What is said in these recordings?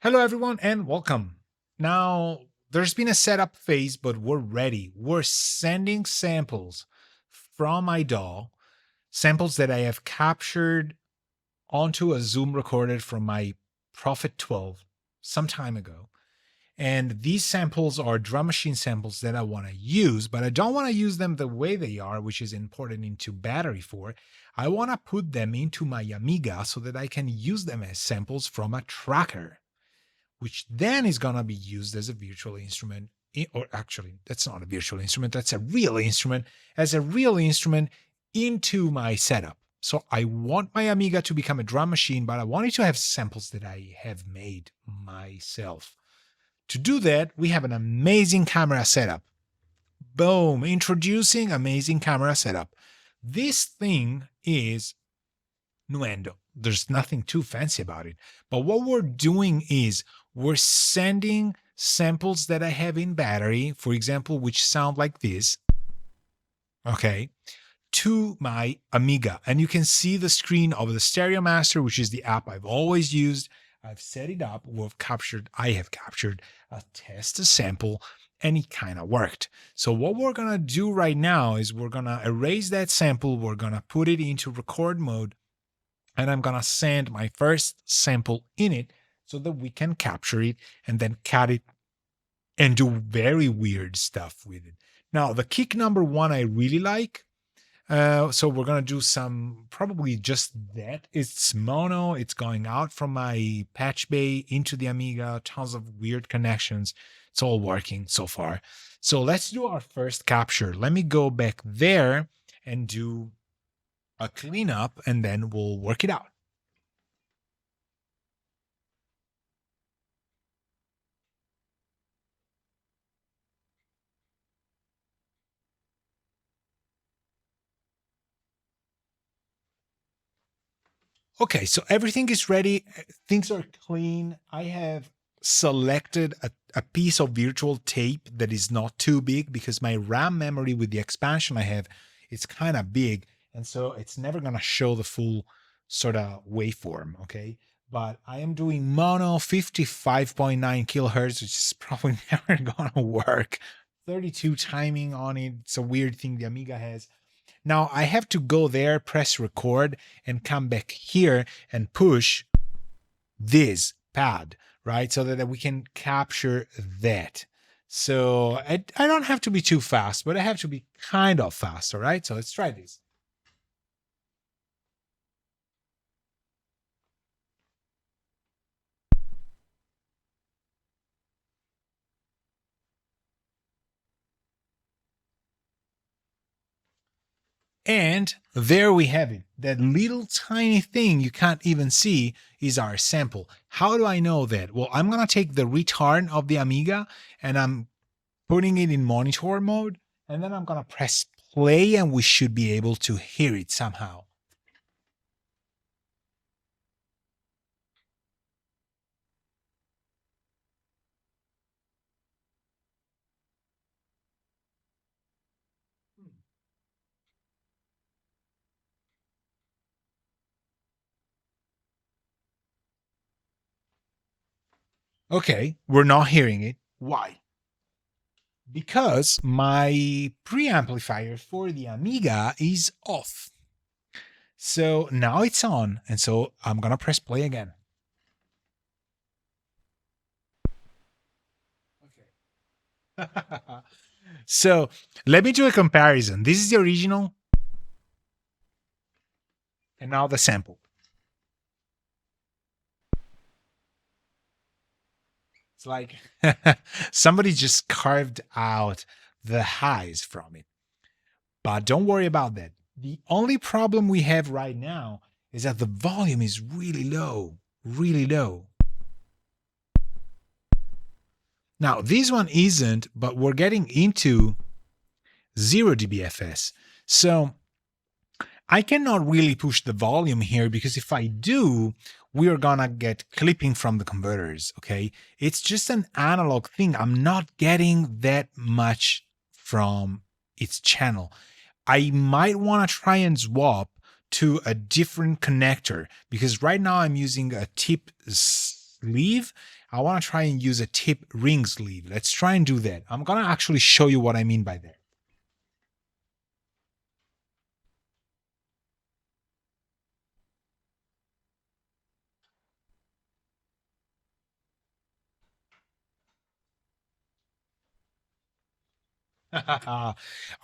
Hello, everyone, and welcome. Now, there's been a setup phase, but we're ready. We're sending samples from my DAW, samples that I have captured onto a Zoom recorder from my Prophet 12 some time ago. And these samples are drum machine samples that I want to use, but I don't want to use them the way they are, which is imported into battery for. I want to put them into my Amiga so that I can use them as samples from a tracker, which then is going to be used as a virtual instrument. Or actually, that's not a virtual instrument, that's a real instrument, as a real instrument into my setup. So I want my Amiga to become a drum machine, but I want it to have samples that I have made myself. To do that, we have an amazing camera setup. Boom, introducing amazing camera setup. This thing is Nuendo. There's nothing too fancy about it. But what we're doing is we're sending samples that I have in battery, for example, which sound like this, okay, to my Amiga. And you can see the screen of the Stereo Master, which is the app I've always used. I've set it up. I have captured a test sample, and it kind of worked. So what we're going to do right now is we're going to erase that sample. We're going to put it into record mode, and I'm going to send my first sample in it so that we can capture it and then cut it and do very weird stuff with it. Now, the kick number one I really like. So we're going to do some, probably just that. It's mono. It's going out from my patch bay into the Amiga. Tons of weird connections. It's all working so far. So let's do our first capture. Let me go back there and do a cleanup, and then we'll work it out. Okay, so everything is ready. Things are clean. I have selected a piece of virtual tape that is not too big because my RAM memory with the expansion I have, it's kind of big. And so it's never going to show the full sort of waveform, okay? But I am doing mono 55.9 kilohertz, which is probably never going to work. 32 timing on it. It's a weird thing the Amiga has. Now I have to go there, press record, and come back here and push this pad, right? So that we can capture that. So I don't have to be too fast, but I have to be kind of fast, all right? So let's try this. And there we have it. That little tiny thing you can't even see is our sample. How do I know that? Well, I'm going to take the return of the Amiga and I'm putting it in monitor mode. And then I'm going to press play and we should be able to hear it somehow. Okay, we're not hearing it. Why? Because my preamplifier for the Amiga is off. So now it's on. And so I'm going to press play again. Okay. So let me do a comparison. This is the original. And now the sample. It's like somebody just carved out the highs from it. But don't worry about that. The only problem we have right now is that the volume is really low, really low. Now, this one isn't, but we're getting into 0 dBFS. So I cannot really push the volume here because if I do, we are gonna get clipping from the converters, okay? It's just an analog thing. I'm not getting that much from its channel. I might want to try and swap to a different connector because right now I'm using a tip sleeve, I want to try and use a tip ring sleeve. Let's try and do that. I'm going to actually show you what I mean by that.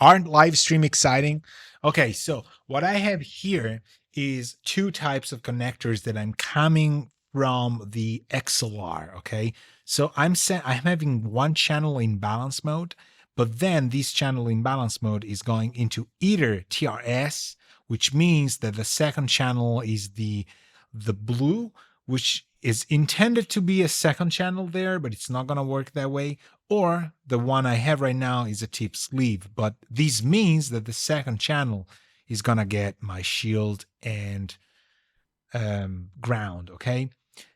Aren't live stream exciting? Okay, so what I have here is two types of connectors that I'm coming from the XLR. Okay, so I'm having one channel in balance mode, but then this channel in balance mode is going into either TRS, which means that the second channel is the blue, which is intended to be a second channel there, but it's not going to work that way, or the one I have right now is a tip sleeve. But this means that the second channel is gonna get my shield and ground. Okay,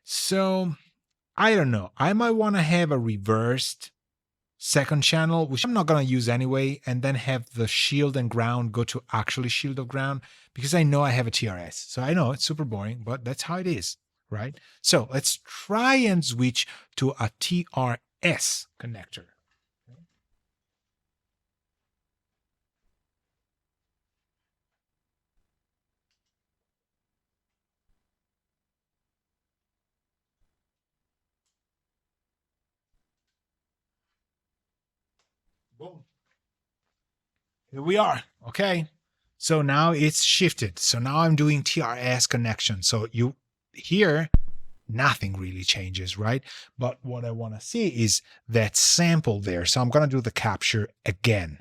so I don't know. I might want to have a reversed second channel, which I'm not gonna use anyway, and then have the shield and ground go to actually shield of ground because I know I have a TRS. So I know it's super boring, but that's how it is, right? So let's try and switch to a TRS connector. Boom. Here we are. Okay. So now it's shifted. So now I'm doing TRS connection. So you here, nothing really changes, right? But what I want to see is that sample there. So I'm going to do the capture again.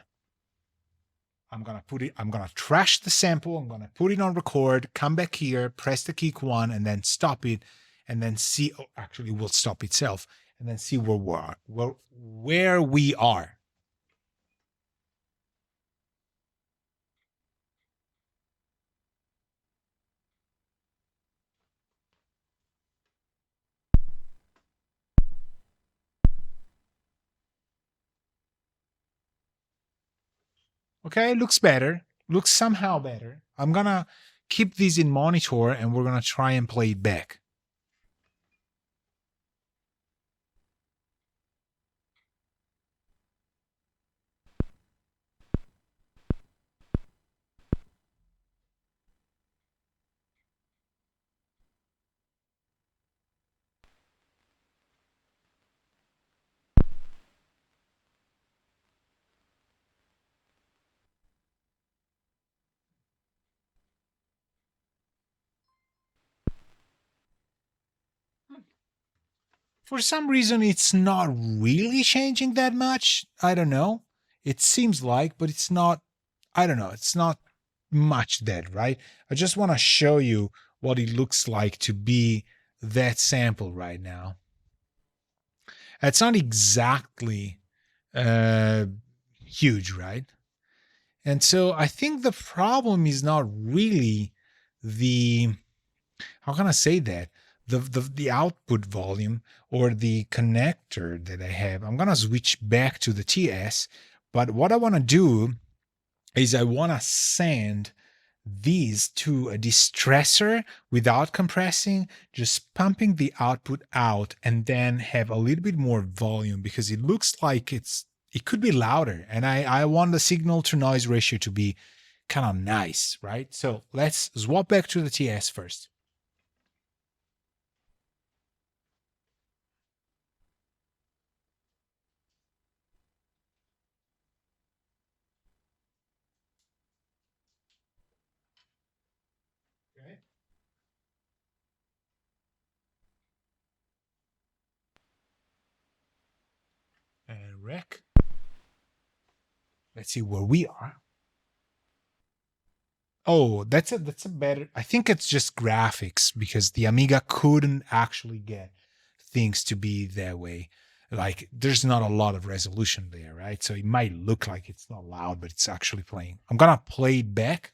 I'm going to trash the sample. I'm going to put it on record, come back here, press the key one, and then stop it. And then see, oh, actually, we'll stop itself and then see where we are. Where we are. Okay, looks better. Looks somehow better. I'm gonna keep these in monitor and we're gonna try and play it back. For some reason, it's not really changing that much. I don't know. It seems like, but it's not. I don't know. It's not much that, right? I just want to show you what it looks like to be that sample right now. It's not exactly uh, huge, right? And so I think the problem is not really the, how can I say that? The output volume or the connector that I have. I'm gonna switch back to the TS, but what I want to do is I want to send these to a distressor without compressing, just pumping the output out and then have a little bit more volume because it looks like it could be louder. And I want the signal to noise ratio to be kind of nice, right? So let's swap back to the TS first. Okay. And rec. Let's see where we are. Oh, that's a better. I think it's just graphics because the Amiga couldn't actually get things to be that way. Like there's not a lot of resolution there, right? So it might look like it's not loud, but it's actually playing. I'm gonna play it back.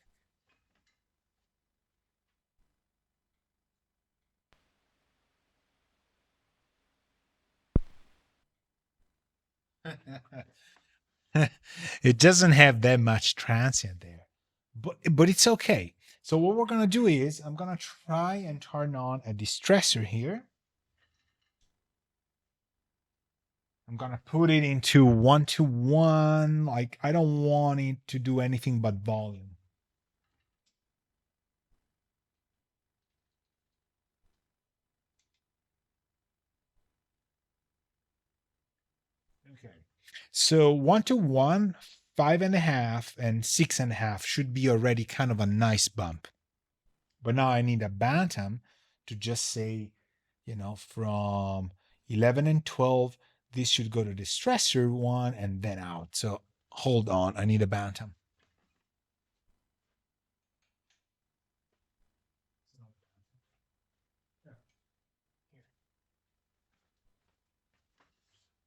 It doesn't have that much transient there, but it's okay. So what we're gonna do is I'm gonna try and turn on a distressor here. I'm gonna put it into 1 to 1. Like I don't want it to do anything but volume. Okay. So 1 to 1, 5.5, and 6.5 should be already kind of a nice bump. But now I need a bantam to just say, from 11 and 12, this should go to the stressor one and then out. So hold on, I need a bantam.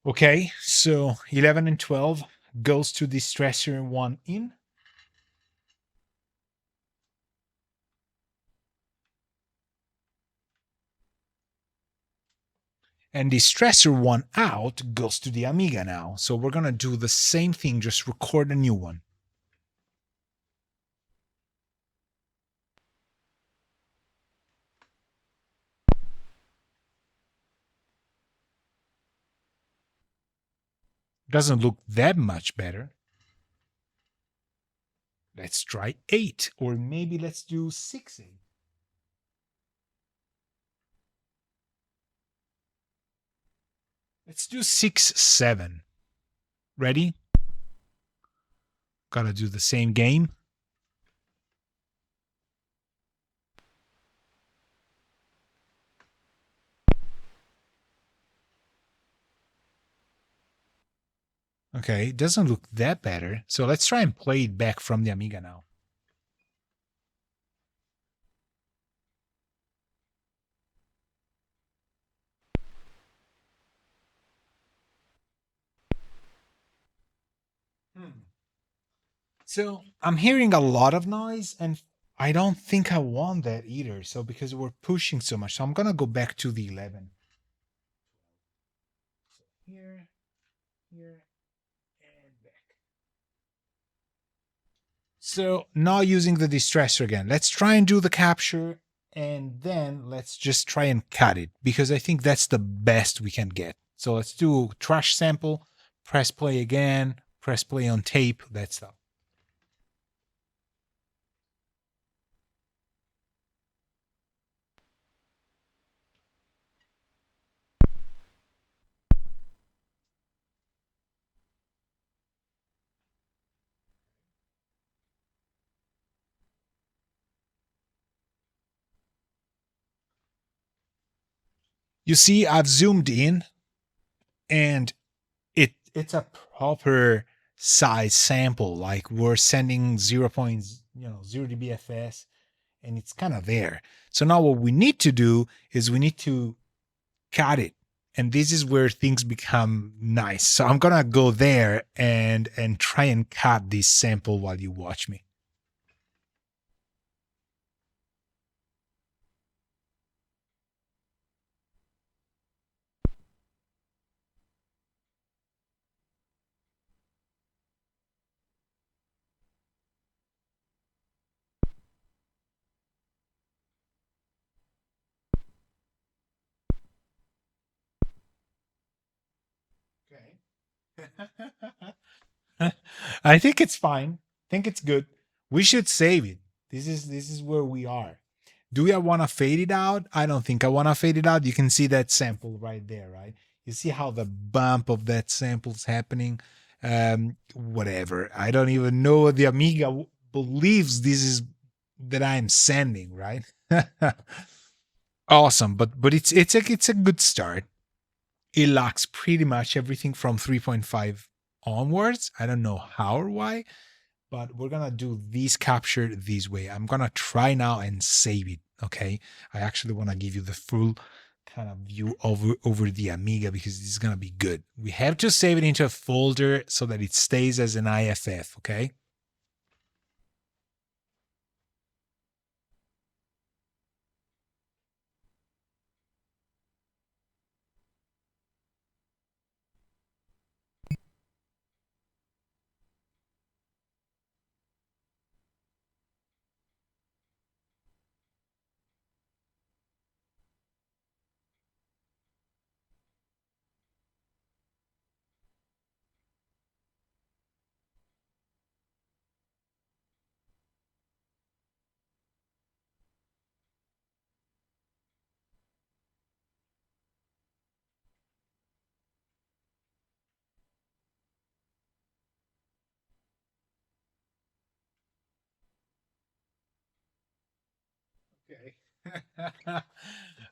Okay, so 11 and 12 goes to the stressor one in. And the stressor one out goes to the Amiga now. So we're going to do the same thing, just record a new one. Doesn't look that much better. Let's try 8, or maybe let's do 6. Let's do 6, 7. Ready? Gotta do the same game. Okay, it doesn't look that better. So let's try and play it back from the Amiga now. So I'm hearing a lot of noise, and I don't think I want that either. So because we're pushing so much, so I'm gonna go back to the 11. So here, here, and back. So now using the distressor again, let's try and do the capture, and then let's just try and cut it because I think that's the best we can get. So let's do trash sample, press play again, press play on tape, that stuff. You see, I've zoomed in, and it's a proper size sample. Like we're sending 0 dBFS, and it's kind of there. So now what we need to do is we need to cut it, and this is where things become nice. So I'm gonna go there and try and cut this sample while you watch me. Okay. I think it's fine. I think it's good. We should save it. This is where we are. Do I want to fade it out? I don't think I want to fade it out. You can see that sample right there, right? You see how the bump of that sample is happening. Whatever. I don't even know what the Amiga believes this is that I'm sending, right? Awesome, but it's a good start. It locks pretty much everything from 3.5 onwards. I don't know how or why, but we're gonna do this capture this way. I'm gonna try now and save it. Okay, I actually want to give you the full kind of view over the Amiga because this is gonna be good. We have to save it into a folder so that it stays as an IFF. Okay.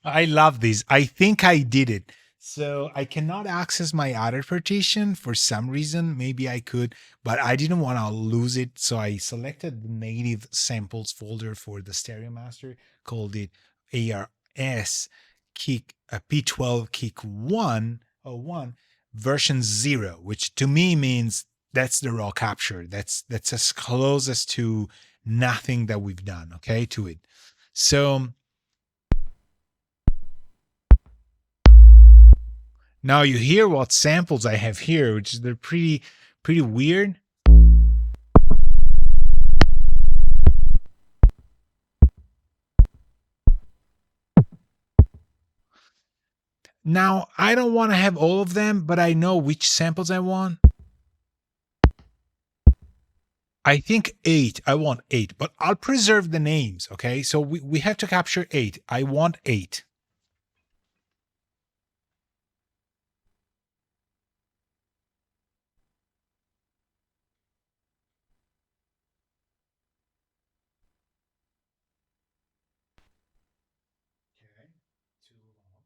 I love these. I think I did it. So I cannot access my other partition for some reason. Maybe I could, but I didn't want to lose it. So I selected the native samples folder for the Stereo Master, called it ARS Kick P12 Kick 101 version 0, which to me means that's the raw capture. That's as close as to nothing that we've done, okay, to it. So now you hear what samples I have here, which they're pretty weird. Now I don't want to have all of them, but I know which samples I want. I think 8. I want 8, but I'll preserve the names, okay? So we have to capture 8. I want 8. Okay. Too long. Okay.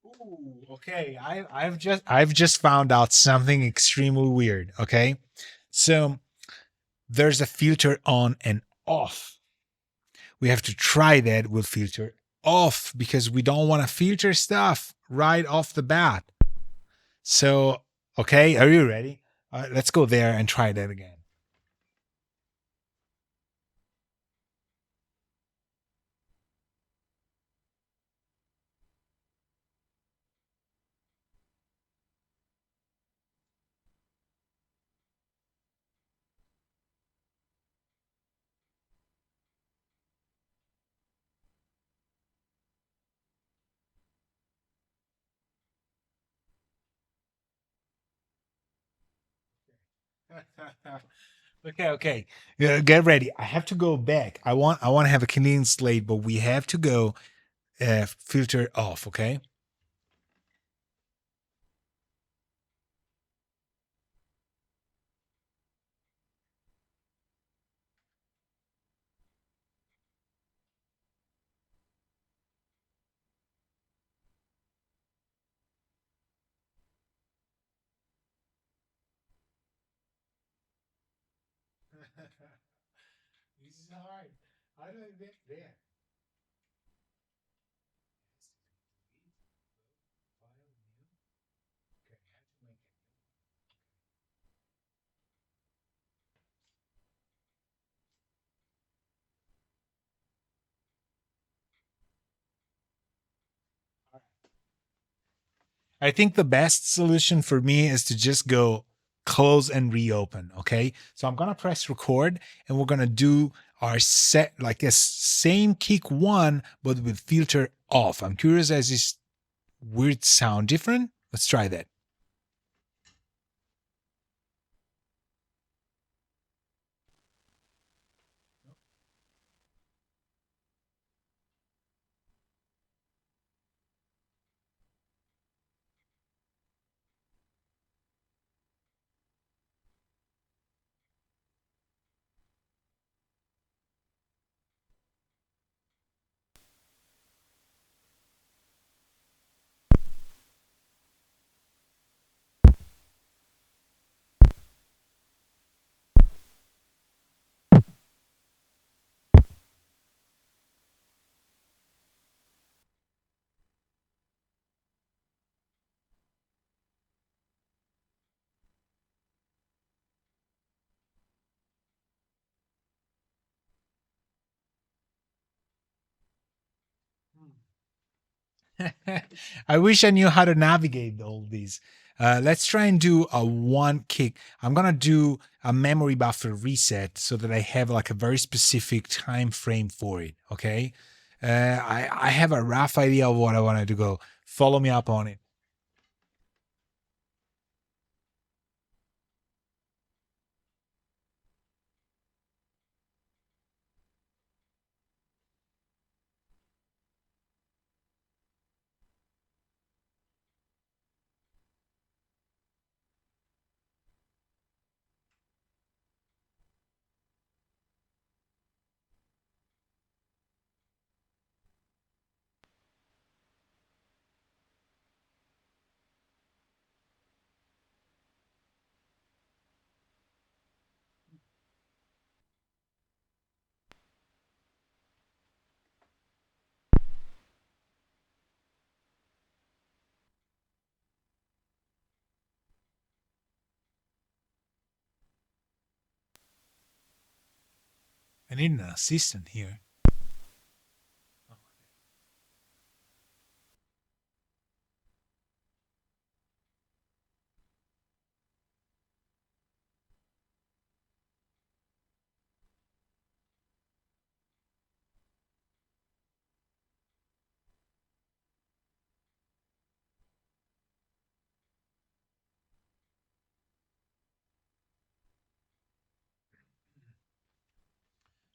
Ooh, okay. I've just found out something extremely weird. Okay, so there's a filter on and off. We have to try that with filter off because we don't want to filter stuff right off the bat. So, okay, are you ready? Let's go there and try that again. Okay, okay. Get ready. I have to go back. I want to have a clean slate, but we have to go filter off. Okay. This is hard. How do I get there? File new. Okay, I have to make a new one. I think the best solution for me is to just go close and reopen. Okay. So I'm going to press record and we're going to do our set like this same kick one, but with filter off. I'm curious as this weird sound different. Let's try that. I wish I knew how to navigate all these. Let's try and do a one kick. I'm gonna do a memory buffer reset so that I have like a very specific time frame for it. Okay. I have a rough idea of what I wanted to go. Follow me up on it. I need an assistant here.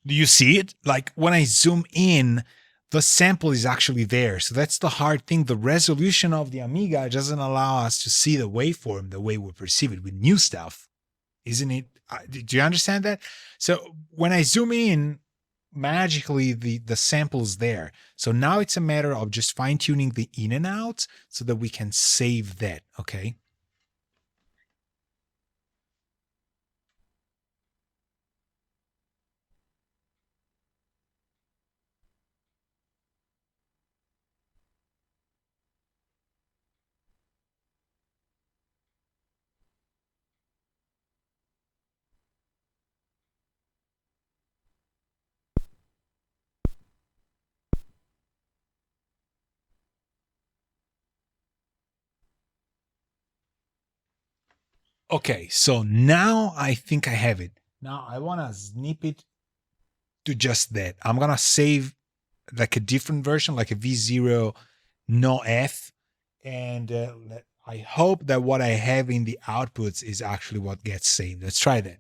Do you see it? Like when I zoom in, the sample is actually there. So that's the hard thing. The resolution of the Amiga doesn't allow us to see the waveform the way we perceive it with new stuff, isn't it? Do you understand that? So when I zoom in, magically the sample is there. So now it's a matter of just fine tuning the in and out so that we can save that. Okay. Okay, so now I think I have it. Now I want to snip it to just that. I'm going to save like a different version, like a V0 no F. And I hope that what I have in the outputs is actually what gets saved. Let's try that.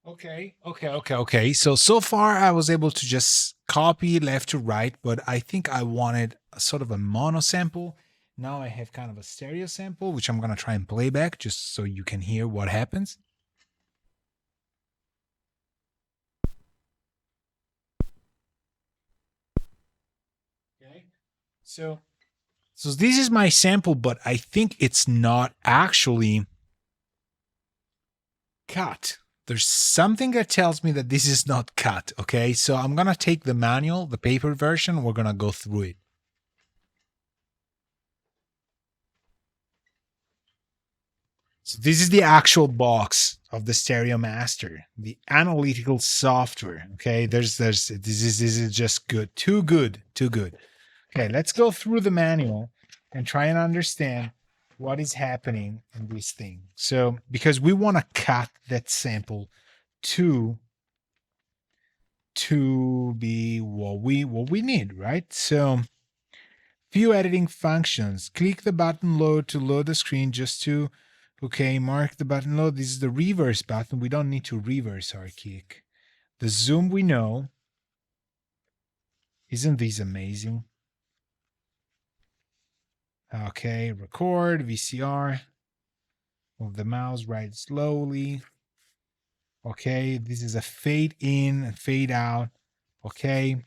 Okay. Okay. So far I was able to just copy left to right, but I think I wanted a sort of a mono sample. Now I have kind of a stereo sample, which I'm gonna try and play back just so you can hear what happens. Okay. So this is my sample, but I think it's not actually cut. There's something that tells me that this is not cut. Okay. So I'm gonna take the manual, the paper version, we're gonna go through it. So this is the actual box of the Stereo Master, the analytical software. Okay, this is just good, too good, too good. Okay, let's go through the manual and try and understand what is happening in this thing. So because we want to cut that sample to be what we need, right? So few editing functions. Click the button load to load the screen just to, okay, mark the button load. This is the reverse button. We don't need to reverse our kick. The zoom we know. Isn't this amazing? Okay, record, VCR. Move the mouse right slowly. Okay, this is a fade in and fade out. Okay.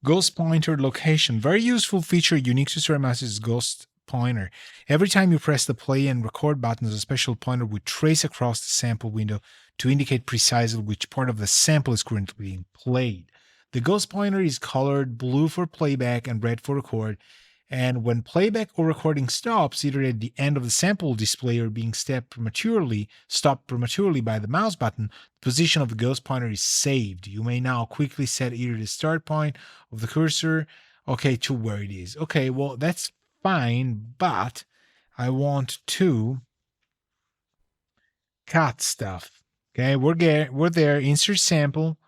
Ghost pointer location. Very useful feature unique to Stereo Master is ghost pointer. Every time you press the play and record buttons, a special pointer will trace across the sample window to indicate precisely which part of the sample is currently being played. The ghost pointer is colored blue for playback and red for record. And when playback or recording stops, either at the end of the sample display or being stopped prematurely by the mouse button, the position of the ghost pointer is saved. You may now quickly set either the start point of the cursor, okay, to where it is. Okay, well, that's fine, but I want to cut stuff. Okay, we're there, insert sample,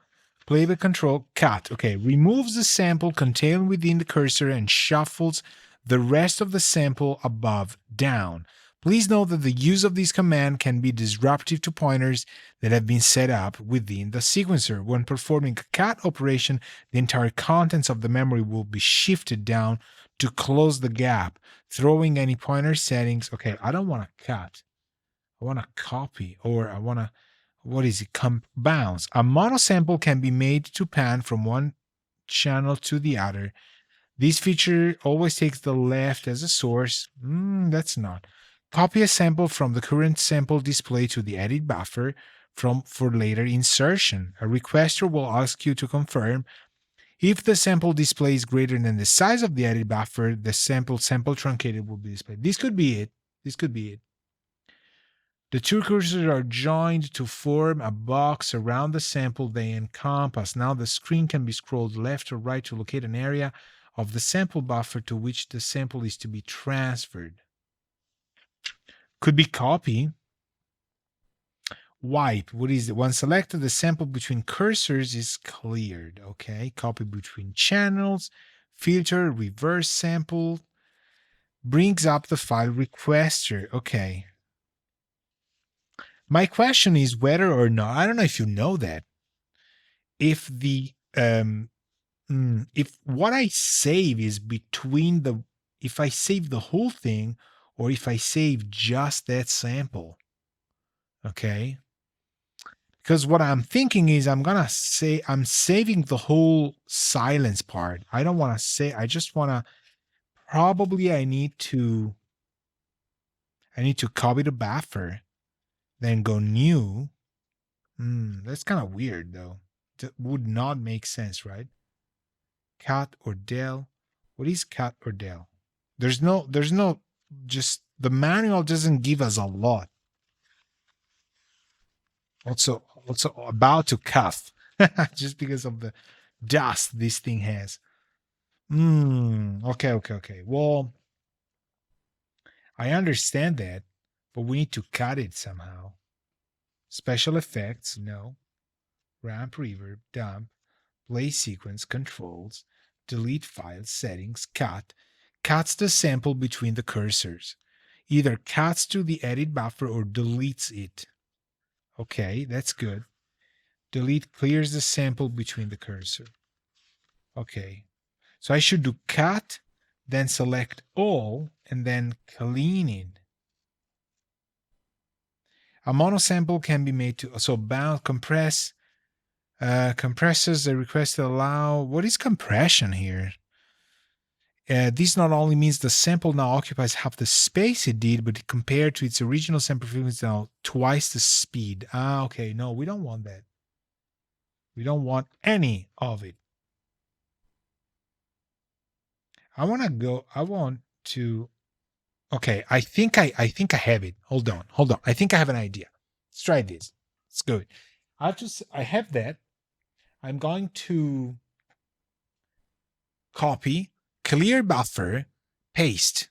playback control, cut. Okay, removes the sample contained within the cursor and shuffles the rest of the sample above down. Please note that the use of this command can be disruptive to pointers that have been set up within the sequencer. When performing a cat operation, the entire contents of the memory will be shifted down to close the gap, throwing any pointer settings. Okay, I don't want to cut. I want to copy, or I want to, what is it? Bounce. A monosample can be made to pan from one channel to the other. This feature always takes the left as a source. That's not. Copy a sample from the current sample display to the edit buffer for later insertion. A requester will ask you to confirm if the sample display is greater than the size of the edit buffer, the sample truncated will be displayed. This could be it. This could be it. The two cursors are joined to form a box around the sample they encompass. Now the screen can be scrolled left or right to locate an area of the sample buffer to which the sample is to be transferred. Could be copy. Wipe. What is it? When selected, the sample between cursors is cleared. Okay. Copy between channels. Filter, reverse sample. Brings up the file requester. Okay. My question is whether or not, I don't know if you know that, if the if what I save is between the, if I save the whole thing or if I save just that sample. Okay. Because what I'm thinking is I'm gonna say I'm saving the whole silence part. I don't want to say, I just want to, probably I need to copy the buffer, then go new. That's kind of weird though. That would not make sense, right? Cat or del. What is cat or del? There's no, just the manual doesn't give us a lot. Also about to cuff just because of the dust this thing has. Okay. Well, I understand that, but we need to cut it somehow. Special effects, no. Ramp reverb, dump, play sequence, controls, delete file, settings, cut, cuts the sample between the cursors. Either cuts to the edit buffer or deletes it. Okay, that's good. Delete clears the sample between the cursor. Okay, so I should do cut, then select all, and then clean it. A monosample can be made to, so bound, compress, compresses the request to allow, what is compression here? This not only means the sample now occupies half the space it did, but compared to its original sample frequency now twice the speed. Okay, no, we don't want that. We don't want any of it. I want to, okay, I think I have it. Hold on. I think I have an idea. Let's try this. Let's go. I have that. I'm going to copy, clear buffer, paste.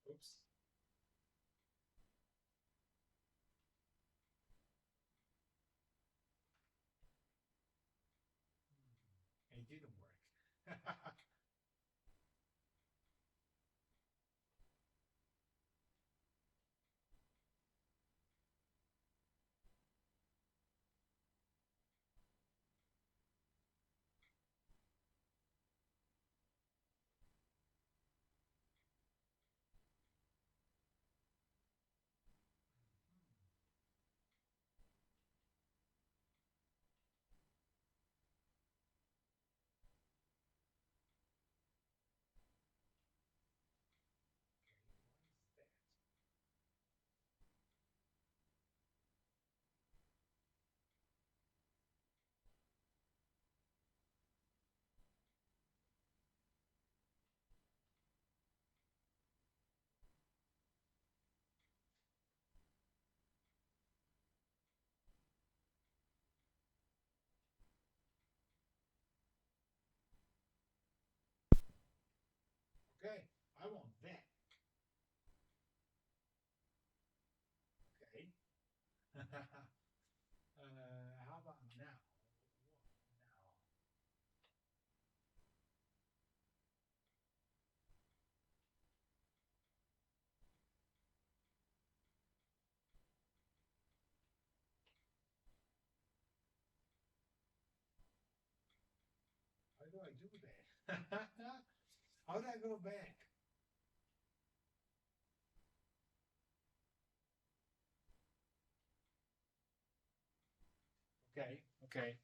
Oops. It didn't work. I want that. Okay. How about now? Now, how do I do that? How do I go back? Okay, okay,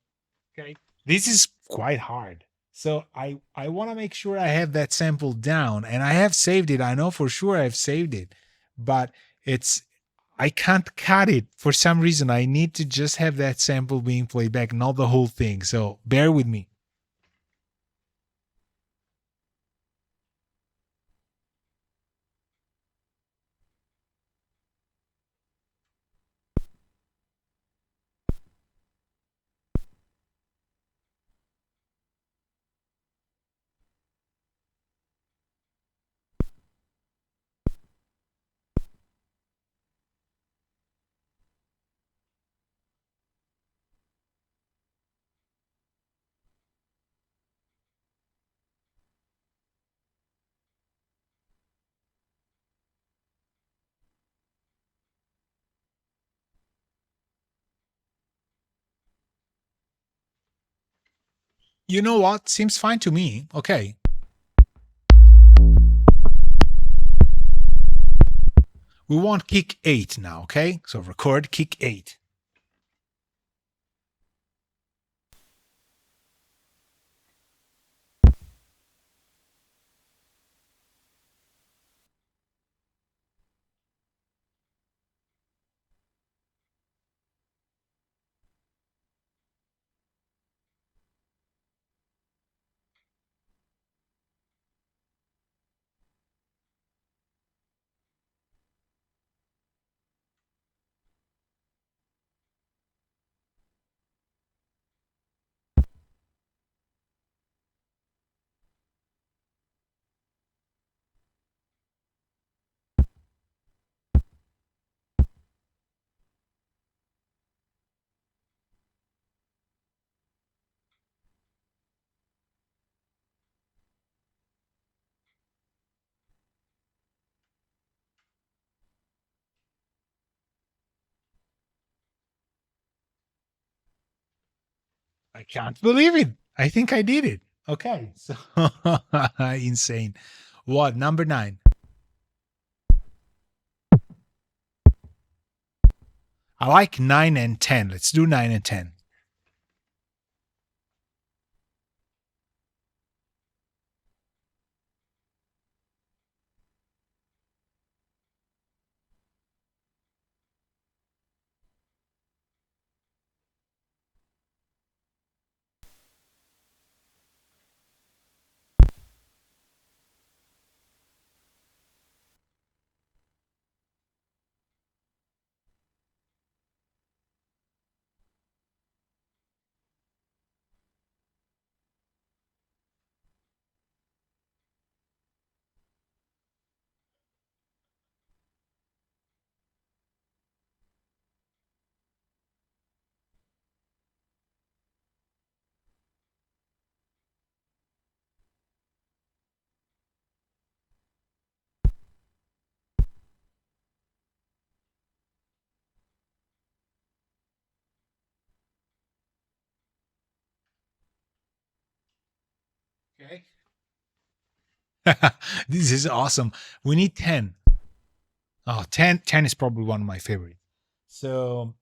okay. This is quite hard. So I want to make sure I have that sample down, and I have saved it. I know for sure I've saved it, but it's I can't cut it for some reason. I need to just have that sample being played back, not the whole thing. So bear with me. You know what? Seems fine to me. Okay. We want kick 8 now, okay? So record kick 8. I can't believe it. I think I did it. Okay. So insane. What? Number 9. I like 9 and 10. Let's do 9 and 10. Okay. This is awesome. We need 10. Oh, 10, 10 is probably one of my favorites. So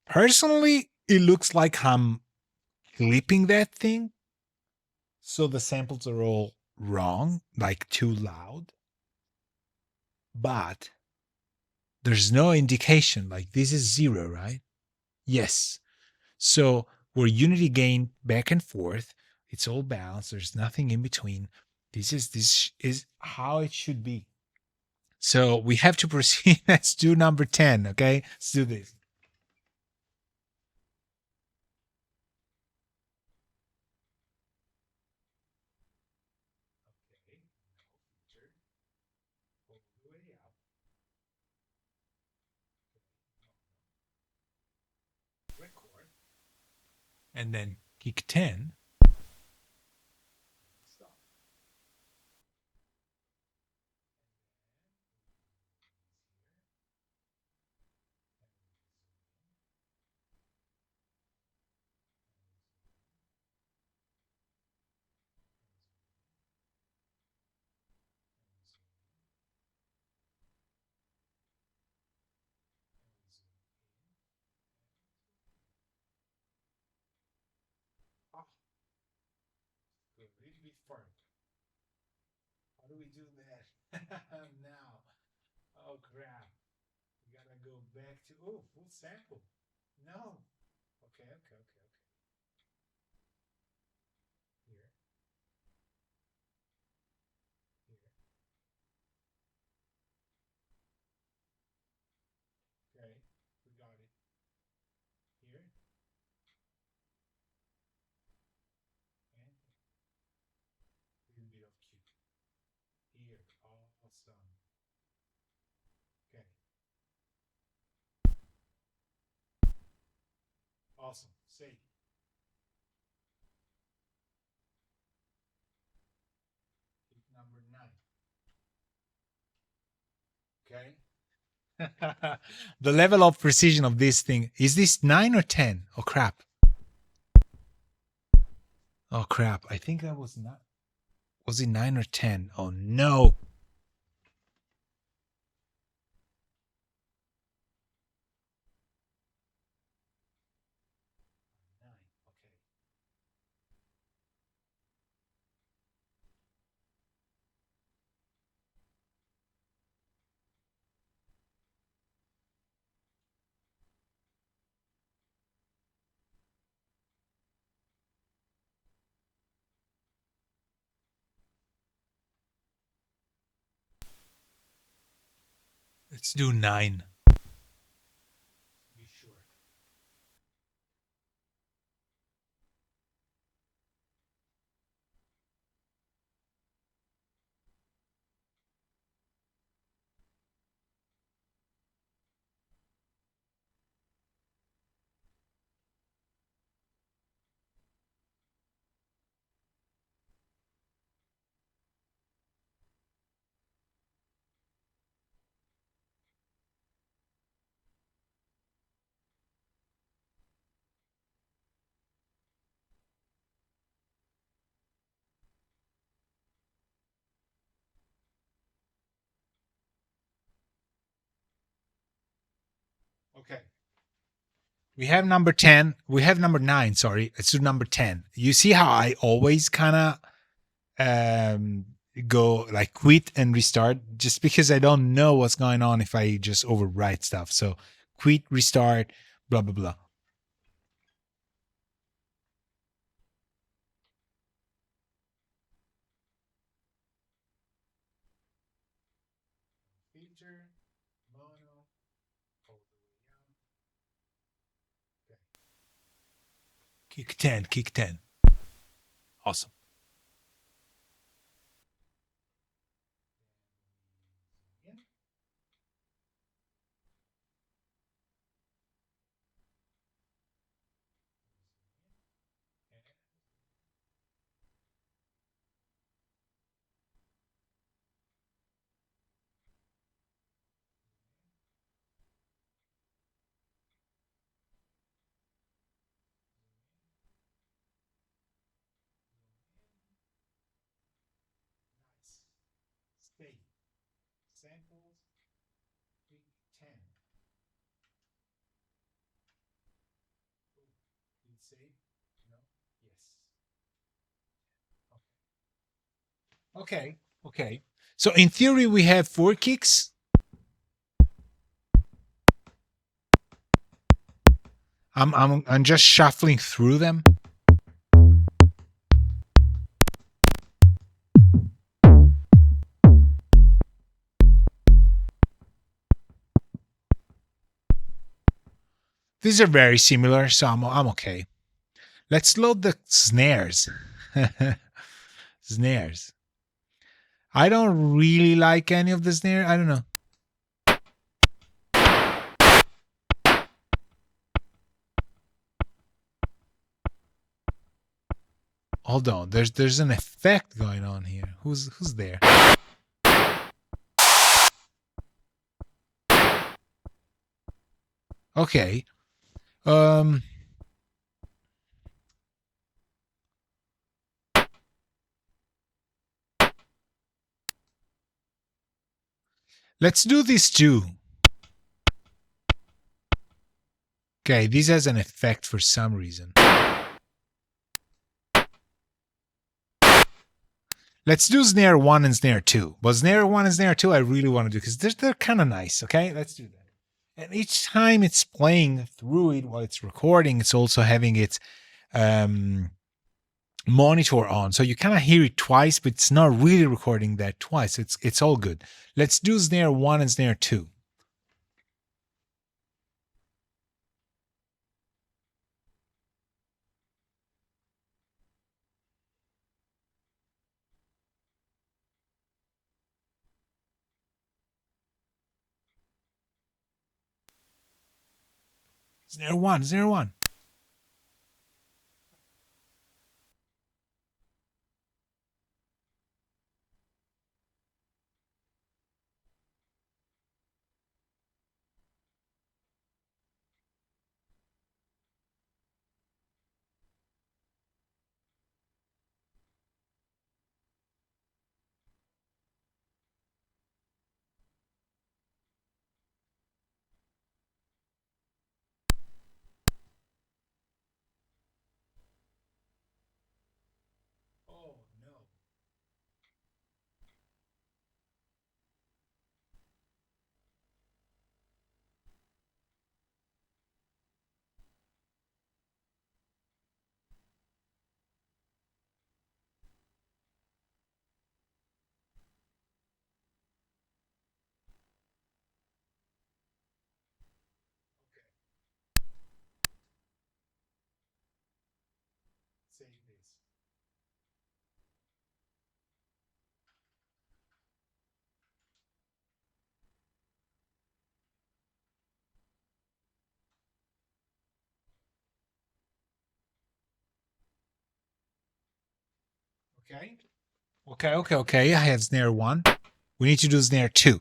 personally, it looks like I'm clipping that thing. So the samples are all wrong, like too loud. But there's no indication, like this is 0, right? Yes. So we're unity gain back and forth. It's all balanced. There's nothing in between. This is how it should be. So we have to proceed. Let's do number 10. Okay. Let's do this. and then kick 10. Stop. Oh, good. A little bit further. How do we do that now? Oh crap. We gotta go back to full sample. No. Okay. Here, here. Okay. We got it. Here and a little bit of cue. Here. Awesome. Okay. Awesome. Save. Hit number 9. Okay. The level of precision of this thing, is this 9 or 10? Oh crap. Oh crap. I think that was not. Was it 9 or 10? Oh no. 9. Okay. Let's do 9. Be sure. Okay. We have number 10. We have number 9. Sorry. Let's do number 10. You see how I always kind of go like quit and restart just because I don't know what's going on if I just overwrite stuff. So quit, restart, blah, blah, blah. Filter, mono, all the way up. Okay. Kick 10, kick 10. Awesome. Yeah. Nice. Stay. Samples, kick 10. Oh, did it save? No? Yes. Okay. Okay. So in theory, we have 4 kicks. I'm just shuffling through them. These are very similar, so I'm okay. Let's load the snares. Snares. I don't really like any of the snare. I don't know. hold on. There's an effect going on here. Who's there? Okay. Um. Let's do this too. Okay, this has an effect for some reason. Let's do snare 1 and snare 2. But snare 1 and snare 2 I really want to do because they're kind of nice, okay? Let's do that. And each time it's playing through it while it's recording, it's also having its monitor on. So you kind of hear it twice, but it's not really recording that twice. It's all good. Let's do snare 1 and snare 2. Snare 1, snare 1. Oh, no. Save this. Okay. Okay. I have snare 1. We need to do snare 2.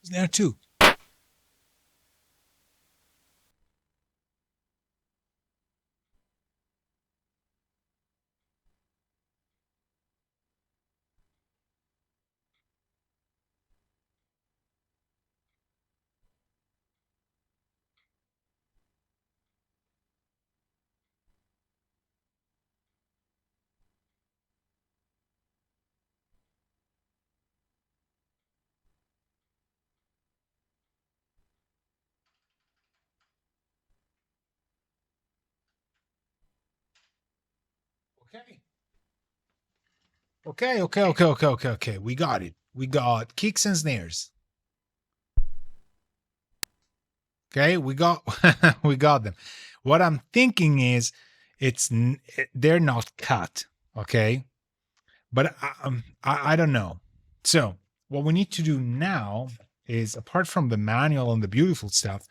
Snare 2. Okay. Okay. We got it. We got kicks and snares. Okay, we got we got them. What I'm thinking is they're not cut, okay? But I don't know. So, what we need to do now is apart from the manual and the beautiful stuff,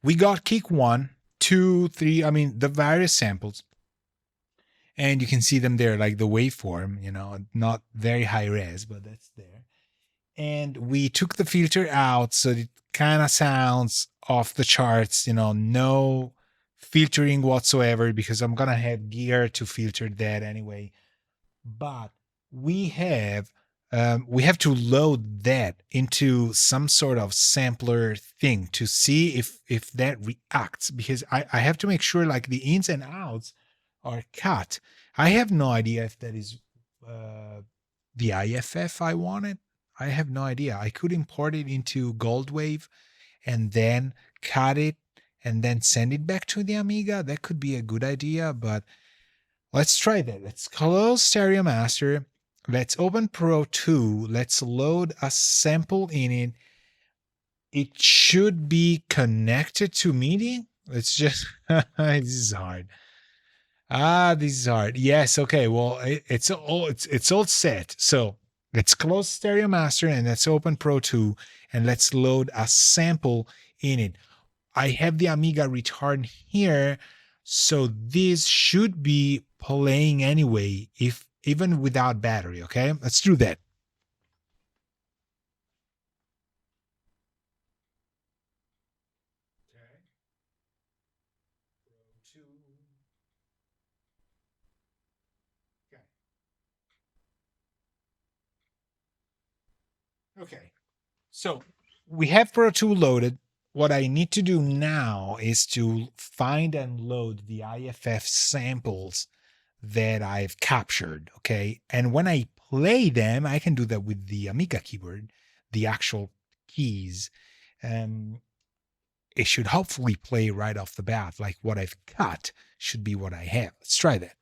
we got kick 1, 2, 3, I mean the various samples. And you can see them there like the waveform, not very high res, but that's there. And we took the filter out so it kind of sounds off the charts, no filtering whatsoever because I'm gonna have gear to filter that anyway. But we have to load that into some sort of sampler thing to see if that reacts because I have to make sure like the ins and outs are cut. I have no idea if that is the IFF I wanted. I have no idea. I could import it into Goldwave and then cut it and then send it back to the Amiga. That could be a good idea, but let's try that. Let's close Stereo Master let's open Pro 2. Let's load a sample in it. It should be connected to MIDI. Let's just, this is hard. This is hard. Yes. Okay. Well, it's all set. So let's close Stereo Master and let's open Pro 2 and let's load a sample in it. I have the Amiga return here, so this should be playing anyway, if even without battery. Okay, let's do that. Okay. Pro 2. Okay. Okay. So we have Pro 2 loaded. What I need to do now is to find and load the IFF samples that I've captured. Okay. And when I play them, I can do that with the Amiga keyboard, the actual keys. Um, it should hopefully play right off the bat. Like what I've cut should be what I have. Let's try that.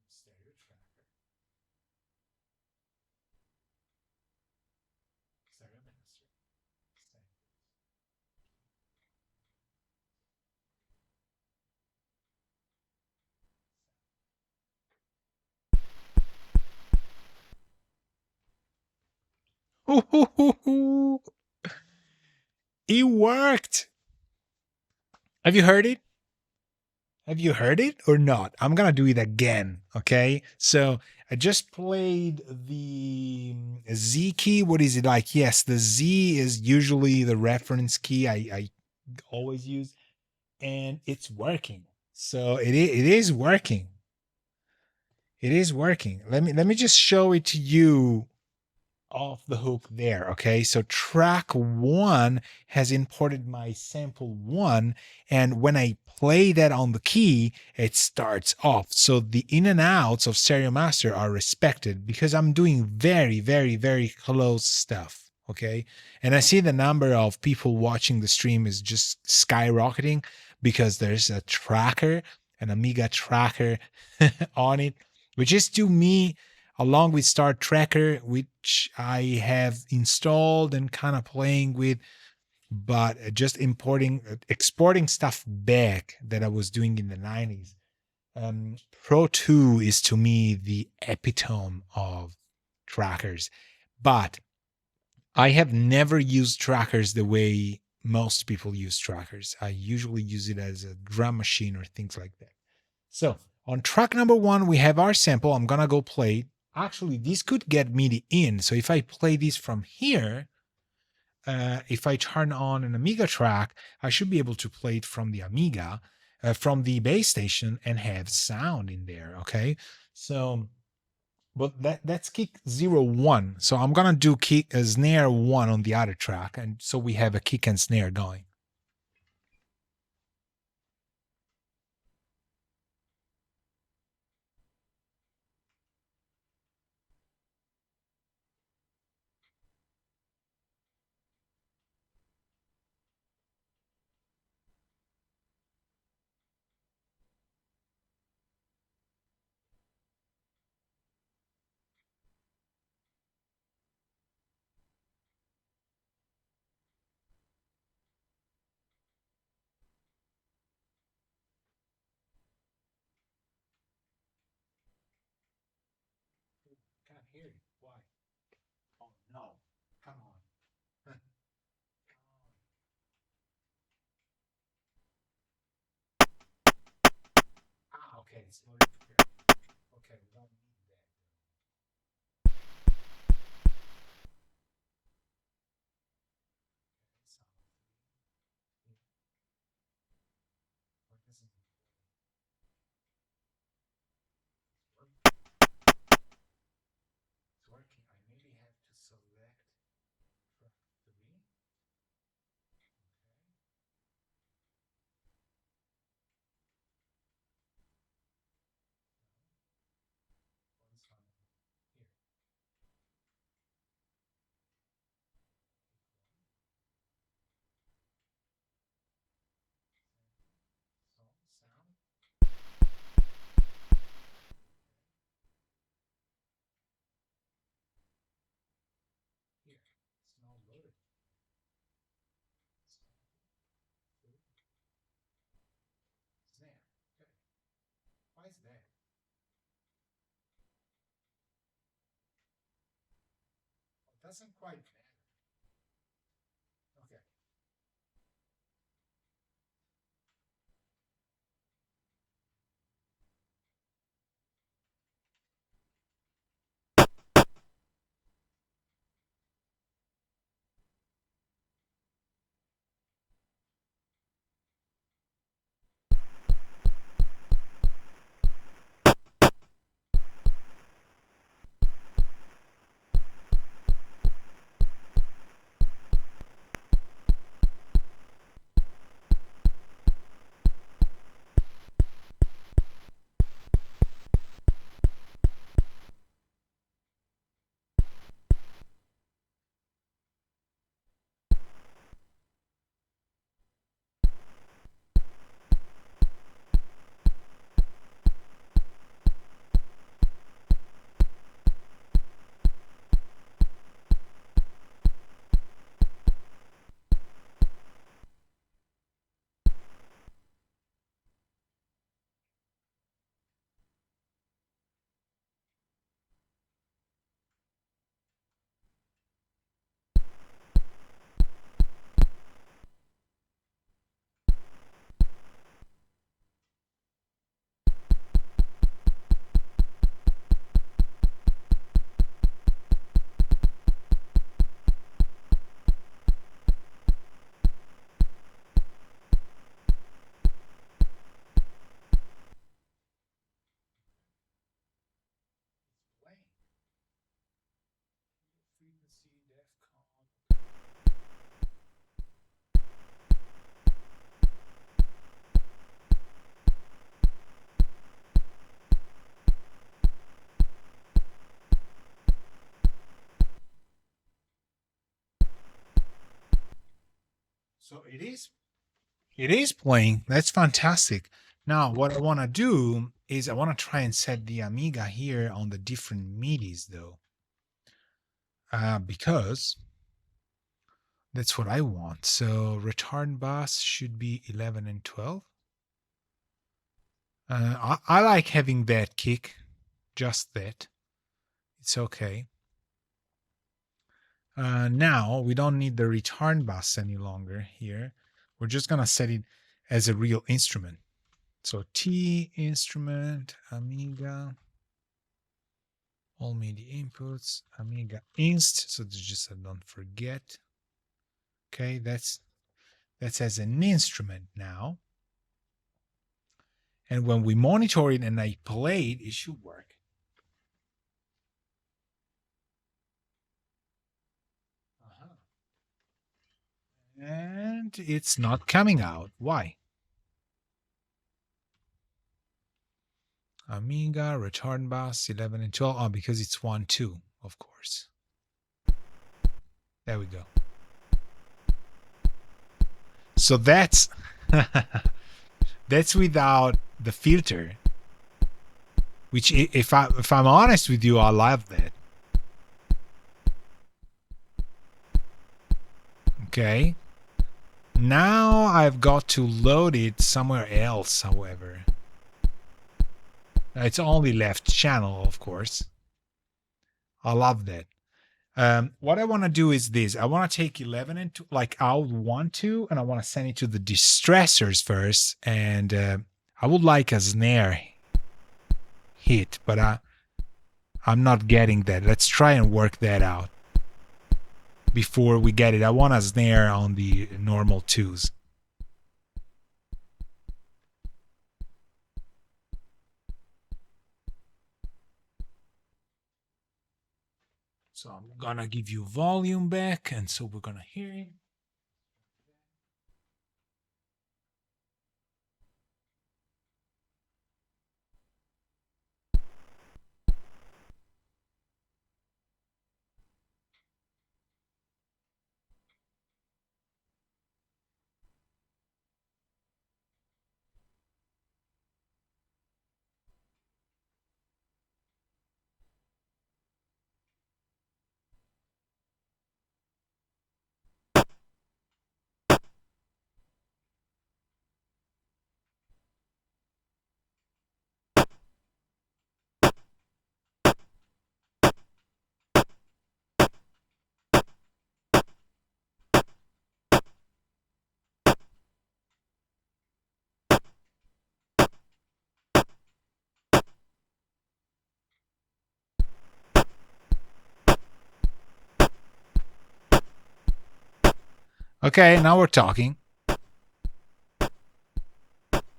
Stereo tracker, stereo master. It worked. Have you heard it? Have you heard it or not? I'm gonna do it again. Okay. So I just played the Z key. What is it like? Yes, the Z is usually the reference key I always use, and it's working. So it is working. It is working. Let me just show it to you off the hook there. Okay, so track one has imported my sample one, and when I play that on the key, it starts off. So the in and outs of Stereo Master are respected because I'm doing very, very, very close stuff. Okay, and I see the number of people watching the stream is just skyrocketing because there's a tracker, an Amiga tracker on it, which is to me along with Star Tracker, which I have installed and kind of playing with, but just exporting stuff back that I was doing in the 90s. Pro 2 is to me the epitome of trackers, but I have never used trackers the way most people use trackers. I usually use it as a drum machine or things like that. So on track number one, we have our sample. I'm gonna go play it. Actually, this could get MIDI in. So if I play this from here, if I turn on an Amiga track, I should be able to play it from the Amiga, from the base station, and have sound in there. Okay, so but that's kick 0 1. So I'm gonna do kick a snare one on the other track, and so we have a kick and snare going. Can't hear you. Why? Oh no! Come on. Okay, it's not interfering. Okay, we don't need that. So, what is it? It's working. I maybe have to select track 3. Okay. is that? It doesn't quite matter. Okay. Playing. Frequency, DEF CON. So it is playing. That's fantastic. Now, what I want to do is I want to try and set the Amiga here on the different MIDIs, though, because that's what I want. So return bus should be 11 and 12. I like having that kick, just that. It's okay. Now we don't need the return bus any longer here. We're just going to set it as a real instrument. So T instrument, Amiga, all MIDI inputs, Amiga inst. So just don't forget. Okay, that's as an instrument now. And when we monitor it and I play it, it should work. And it's not coming out. Why? Amiga, return bus, 11 and 12. Oh, because it's 1, 2, of course. There we go. So that's that's without the filter. Which, if I'm honest with you, I love that. Okay. Now I've got to load it somewhere else, however. It's only left channel, of course. I love that. What I want to do is this. I want to take 11 and 2, like I would want to, and I want to send it to the distressors first. And I would like a snare hit, but I'm not getting that. Let's try and work that out before we get it. I want a snare on the normal 2s. So I'm gonna give you volume back, and so we're gonna hear it. Okay, now we're talking.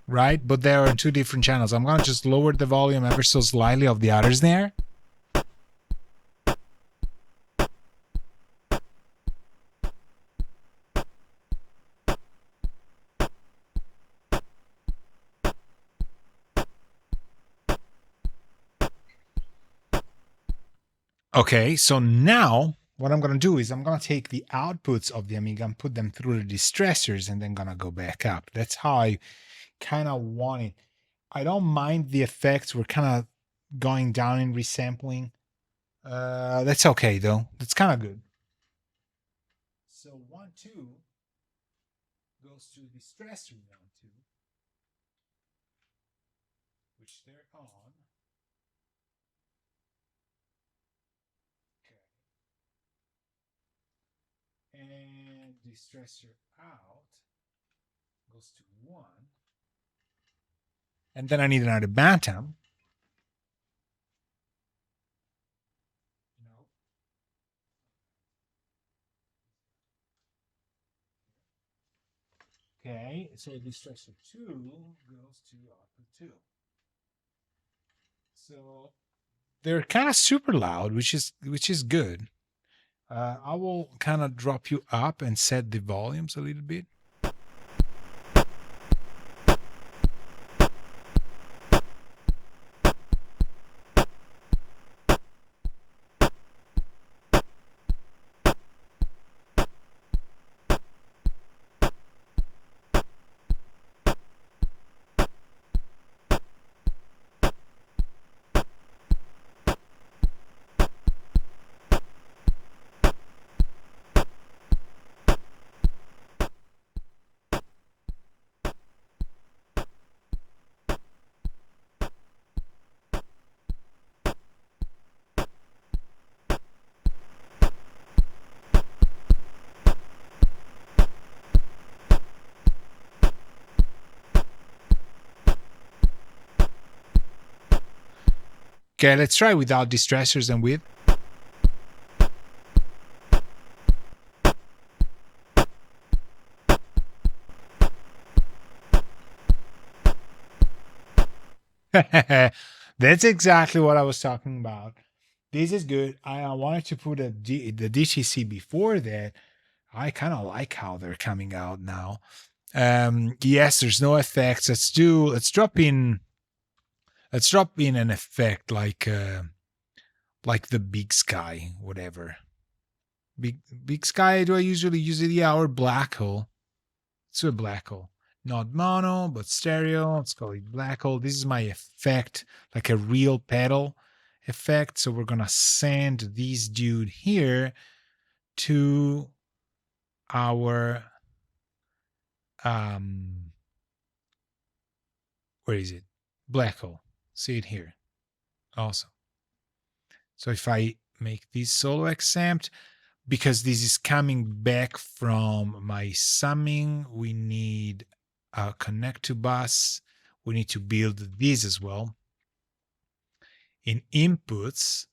Right? But there are two different channels. I'm going to just lower the volume ever so slightly of the others there. Okay, so now what I'm going to do is I'm going to take the outputs of the Amiga and put them through the distressors and then going to go back up. That's how I kind of want it. I don't mind the effects. We're kind of going down in resampling. That's okay though. That's kind of good. So 1, 2 goes to distressor 1, 2, which they're on. And the stressor out goes to 1. And then I need another bantam. No. Okay, so the stressor 2 goes to output 2. So they're kind of super loud, which is good. I will kind of drop you up and set the volumes a little bit. Okay, let's try without distressors and with. That's exactly what I was talking about. This is good. I wanted to put the DTC before that. I kind of like how they're coming out now. Yes, there's no effects. Let's drop in an effect like the big sky, whatever. Big sky. Do I usually use it? Yeah, or black hole. It's a black hole. Not mono, but stereo. Let's call it black hole. This is my effect, like a real pedal effect. So we're gonna send this dude here to our where is it? Black hole. See it here. Awesome. So if I make this solo exempt, because this is coming back from my summing, we need a connect to bus. We need to build this as well. In inputs,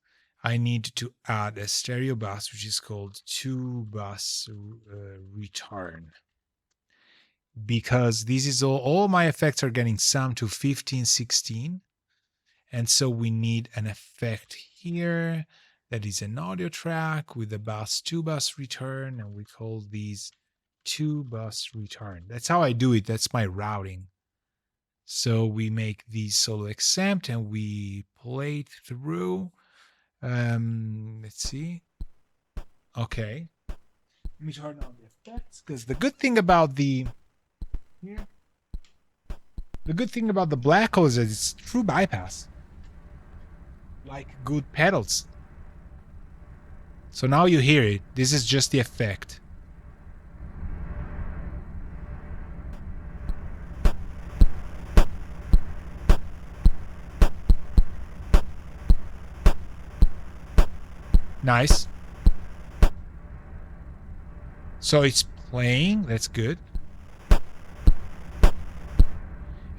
I need to add a stereo bus, which is called 2 bus return. Because this is all my effects are getting summed to 15, 16. And so we need an effect here that is an audio track with a bus 2 bus return, and we call these 2 bus return. That's how I do it. That's my routing. So we make these solo exempt and we play it through. Let's see. Okay. Let me turn on the effects, because the good thing about the black hole is that it's true bypass. Like good pedals. So now you hear it. This is just the effect. Nice. So it's playing. That's good.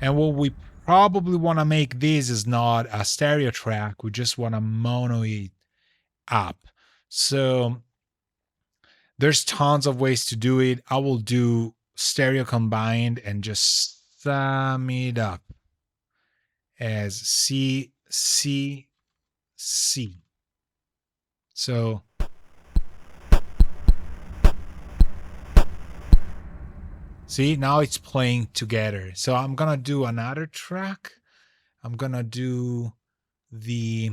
And what we probably want to make this is not a stereo track. We just want to mono it up. So There's tons of ways to do it. I will do stereo combined and just sum it up as C, C, C. So see, now it's playing together. So I'm gonna do another track. I'm gonna do the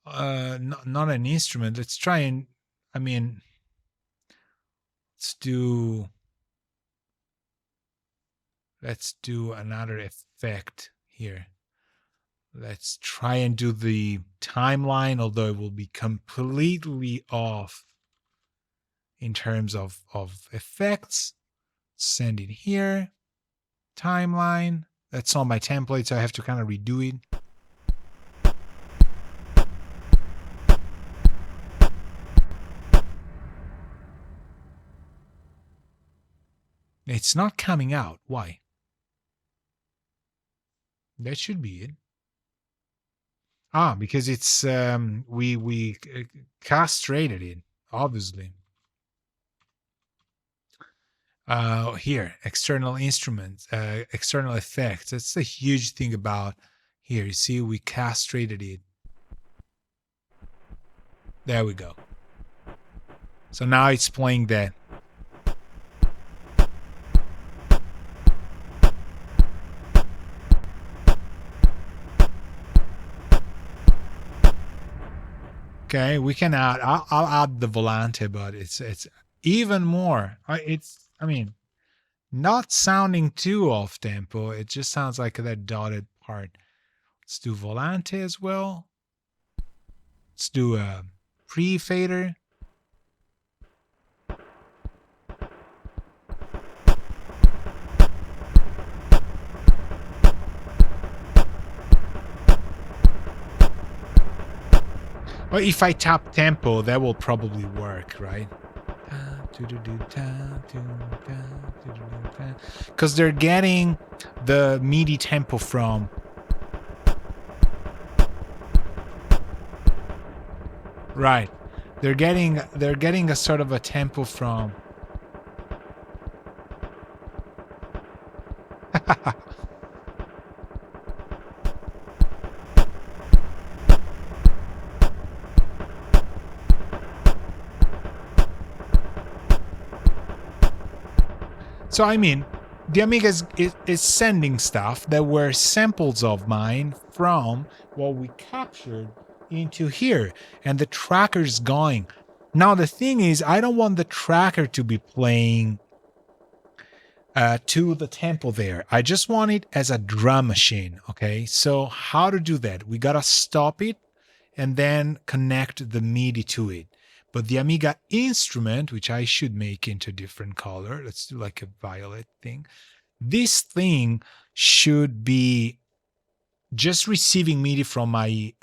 not an instrument. Let's try and let's do another effect here. Let's try and do the timeline, although it will be completely off in terms of effects. Send it here. Timeline. That's on my template, so I have to kind of redo it. It's not coming out. Why? That should be it. Because it's we castrated it, obviously. Here, external instruments, external effects. That's the huge thing about here. You see, we castrated it. There we go. So now it's playing that. Okay, we can add. I'll add the volante, but it's even more. Not sounding too off tempo. It just sounds like that dotted part. Let's do volante as well. Let's do a pre-fader. Well, if I tap tempo, that will probably work, right? Because they're getting the MIDI tempo from. Right. They're getting a sort of a tempo from. So the Amiga is sending stuff that were samples of mine from what we captured into here, and the tracker's going. Now the thing is, I don't want the tracker to be playing to the tempo there. I just want it as a drum machine. Okay, so how to do that? We gotta stop it and then connect the MIDI to it. But the Amiga instrument, which I should make into different color, let's do like a violet thing. This thing should be just receiving MIDI from my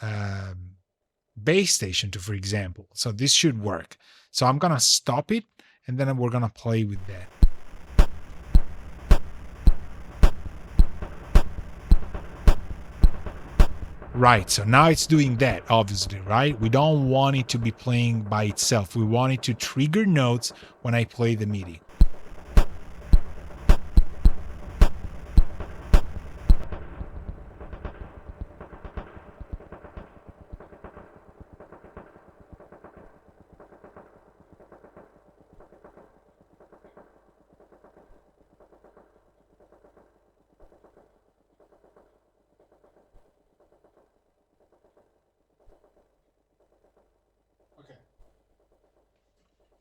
base station, for example. So this should work. So I'm gonna stop it, and then we're gonna play with that. Right, so now it's doing that, obviously, right? We don't want it to be playing by itself. We want it to trigger notes when I play the MIDI.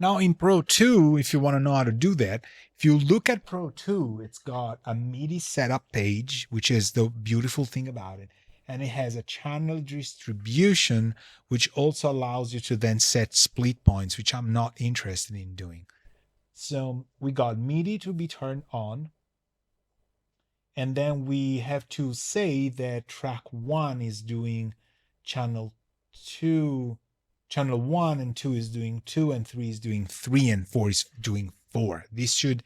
Now in Pro 2, if you want to know how to do that, if you look at Pro 2, it's got a MIDI setup page, which is the beautiful thing about it. And it has a channel distribution, which also allows you to then set split points, which I'm not interested in doing. So we got MIDI to be turned on. And then we have to say that track 1 is doing channel 2. Channel 1 and 2 is doing 2, and 3 is doing 3, and 4 is doing 4. This should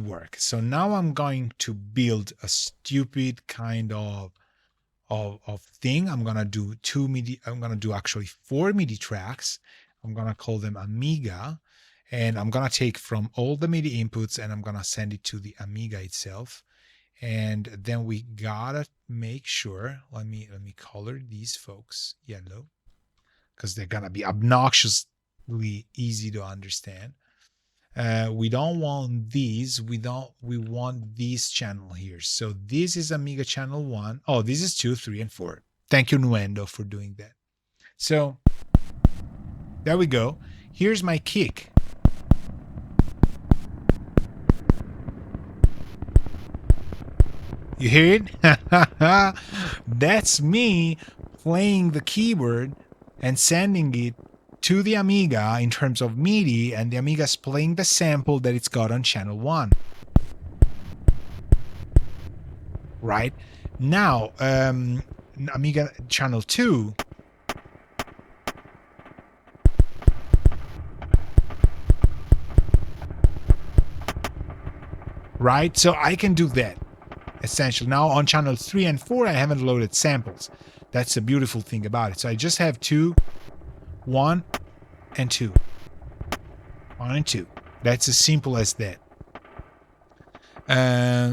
work. So now I'm going to build a stupid kind of thing. I'm gonna do 2 MIDI. I'm gonna do actually 4 MIDI tracks. I'm going to call them Amiga. And I'm going to take from all the MIDI inputs and I'm going to send it to the Amiga itself. And then we gotta make sure, let me color these folks yellow, because they're gonna be obnoxiously easy to understand. We don't want these, we want this channel here. So this is Amiga channel 1. Oh, this is 2, 3, and 4. Thank you, Nuendo, for doing that. So there we go. Here's my kick. You hear it? That's me playing the keyboard and sending it to the Amiga in terms of MIDI, and the Amiga's playing the sample that it's got on channel 1. Right? Now, Amiga channel 2. Right? So I can do that. Essentially. Now on channel 3 and 4, I haven't loaded samples. That's the beautiful thing about it. So I just have 2, 1, and 2. 1 and 2. That's as simple as that.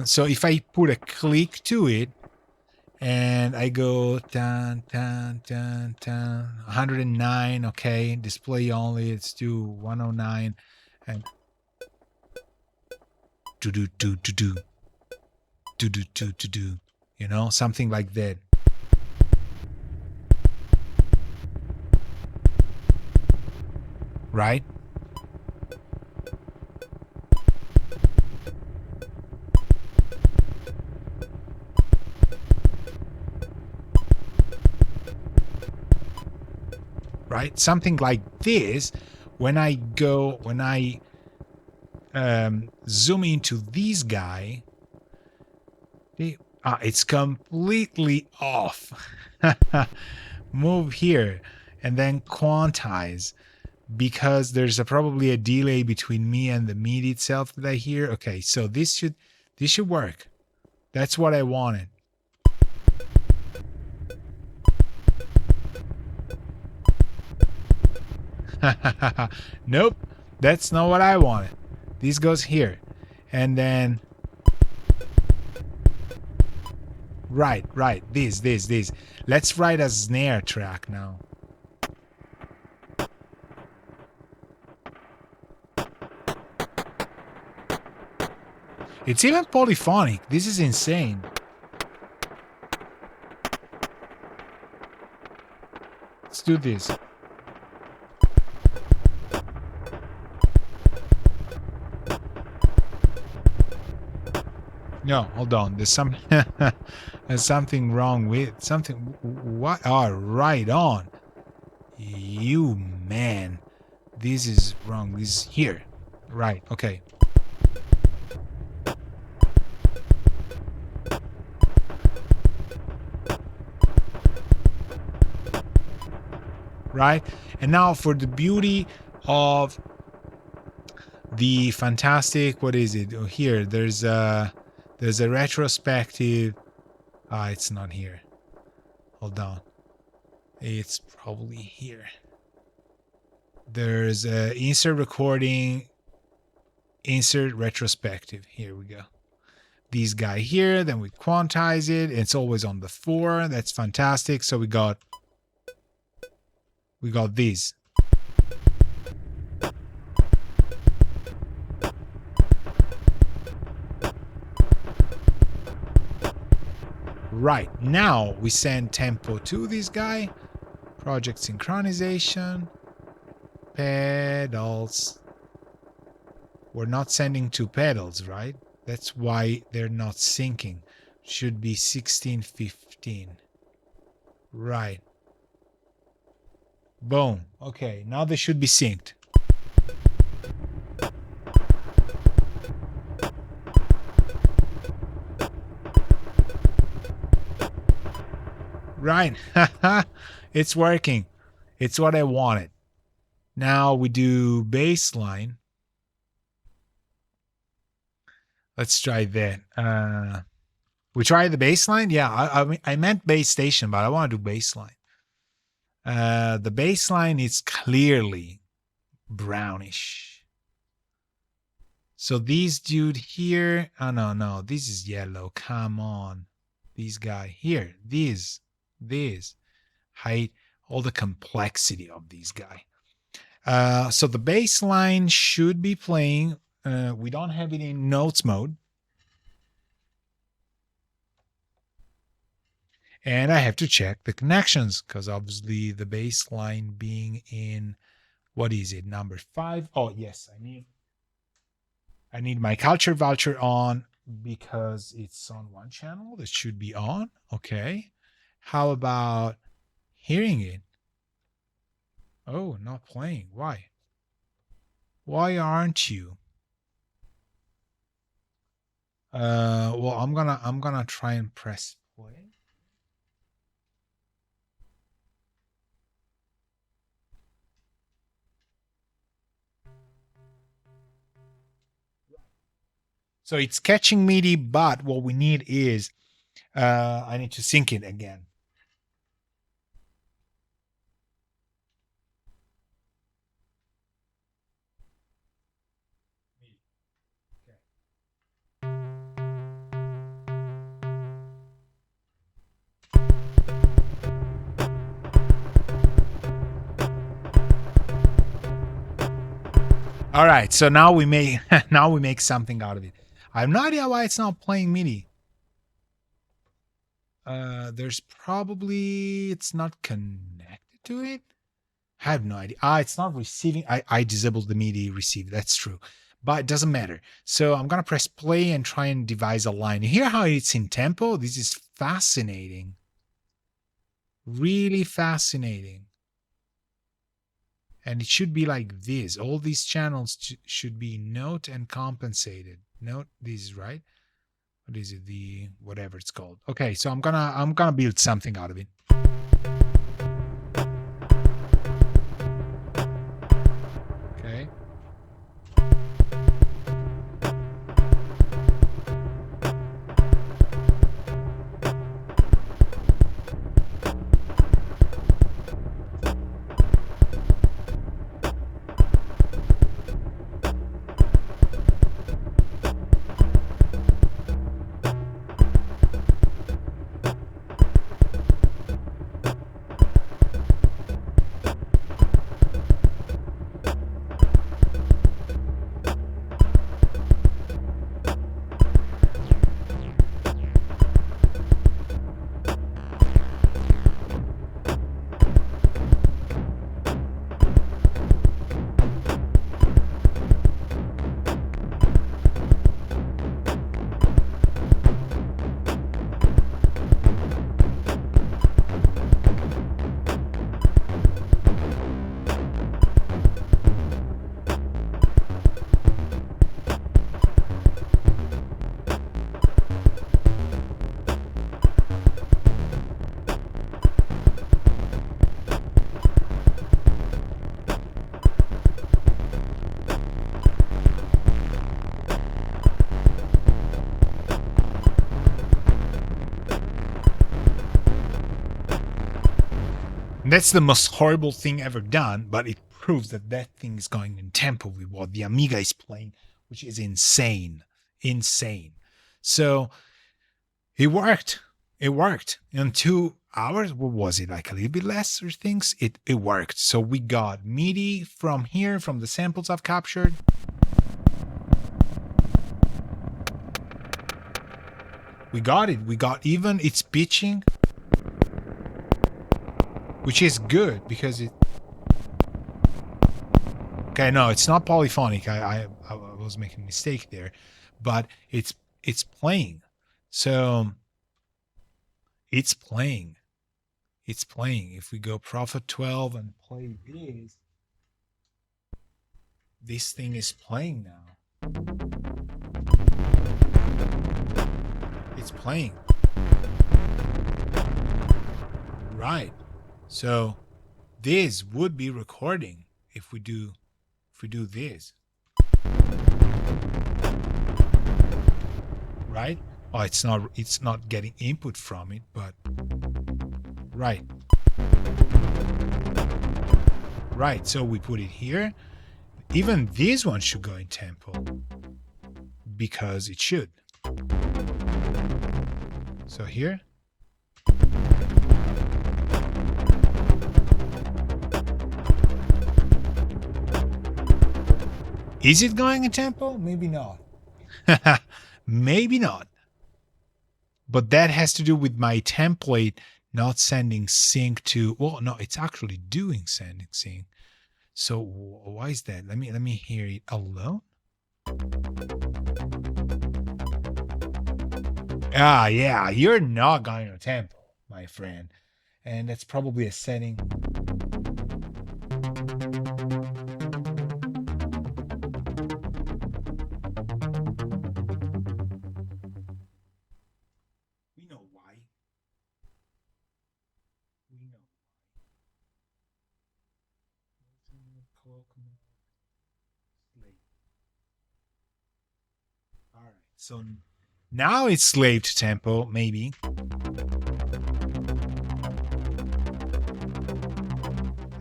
So if I put a click to it, and I go dun, dun, dun, dun, 109, okay, display only, let's do 109, and do, you know, something like that. Right? Right? Something like this. When I zoom into this guy, it's completely off. Move here and then quantize, because there's probably a delay between me and the MIDI itself that I hear. Okay, so this should work. That's what I wanted. Nope, that's not what I wanted. This goes here, and then right, this. Let's write a snare track now. It's even polyphonic. This is insane. Let's do this. No, hold on. There's some there's something wrong with something. What? Oh, right on. You man, this is wrong. This is here. Right. Okay. Right. And now for the beauty of the fantastic. What is it? Oh, here. There's a retrospective. It's not here. Hold on. It's probably here. There's a insert recording, insert retrospective. Here we go. These guy here, then we quantize it. It's always on the 4. That's fantastic. So we got these. Right, now we send tempo to this guy. Project synchronization. Pedals. We're not sending 2 pedals, right? That's why they're not syncing. Should be 16, 15. Right. Boom. Okay, now they should be synced. Right. It's working. It's what I wanted. Now we do baseline. Let's try that. We try the baseline? Yeah, I meant base station, but I want to do baseline. The baseline is clearly brownish. So these dude here, oh no, this is yellow. Come on. These guy here, these, height, all the complexity of these guy. So the baseline should be playing. We don't have it in notes mode. And I have to check the connections because obviously the baseline being in, what is it, number 5? Oh, yes, I need my culture voucher on because it's on one channel. That should be on. Okay. How about hearing it? Oh, not playing. Why? Why aren't you? Well, I'm gonna try and press play. So it's catching MIDI, but what we need is I need to sync it again. All right, so now we make something out of it. I have no idea why it's not playing MIDI. There's probably it's not connected to it. I have no idea. It's not receiving. I disabled the MIDI receive. That's true, but it doesn't matter. So I'm gonna press play and try and devise a line. You hear how it's in tempo? This is fascinating. Really fascinating. And it should be like this. All these channels should be note and compensated. Note, this is right. What is it? The whatever it's called. Okay, so I'm gonna build something out of it. Okay. That's the most horrible thing ever done, but it proves that that thing is going in tempo with what the Amiga is playing, which is insane. Insane. So it worked. It worked. In 2 hours, what was it, like a little bit less or things? It worked. So we got MIDI from here, from the samples I've captured. We got it. We got even its pitching, which is good because it. Okay, no, it's not polyphonic. I was making a mistake there, but it's playing. So it's playing. It's playing. If we go Prophet 12 and play this thing is playing now. It's playing. Right. So this would be recording if we do this. Right? Oh, it's not getting input from it, but right. Right. So we put it here even this one should go in tempo because it should. So here. Is it going in tempo? Maybe not. Maybe not. But that has to do with my template not sending sync to, well, no, it's actually doing sending sync. So why is that? Let me hear it alone. Ah, yeah, you're not going to tempo, my friend. And that's probably a setting. We know why. We know. All right, so now it's slave to tempo, maybe.